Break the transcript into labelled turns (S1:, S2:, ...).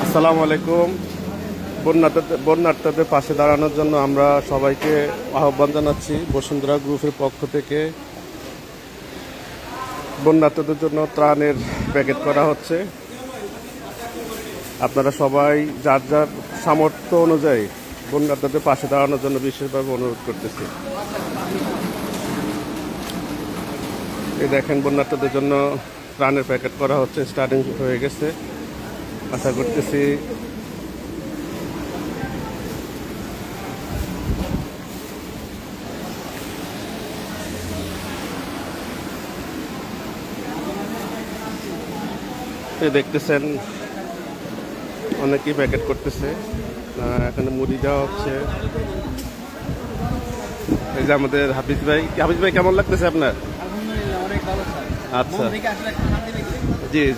S1: আসসালামু আলাইকুম। বন্যার্থদের পাশে দাঁড়ানোর জন্য আমরা সবাইকে আহ্বান জানাচ্ছি। বসুন্ধরা গ্রুপের পক্ষ থেকে বন্যার্থদের জন্য ত্রাণের প্যাকেট করা হচ্ছে। আপনারা সবাই যার যার সামর্থ্য অনুযায়ী বন্যার্থদের পাশে দাঁড়ানোর জন্য বিশেষভাবে অনুরোধ করতেছি। এই দেখেন, বন্যার্থদের জন্য ত্রাণের প্যাকেট করা হচ্ছে, স্টার্টিং হয়ে গেছে। আশা করতেছি দেখতেছেন অনেকেই প্যাকেট করতেছে। এখানে মুড়ি দেওয়া হচ্ছে। এই যে আমাদের হাফিজ ভাই, হাফিজ ভাই কেমন লাগতেছে আপনার?
S2: আলহামদুলিল্লাহ, অনেক ভালো স্যার।
S1: আচ্ছা,
S2: মন থেকে আসলে একটা শান্তি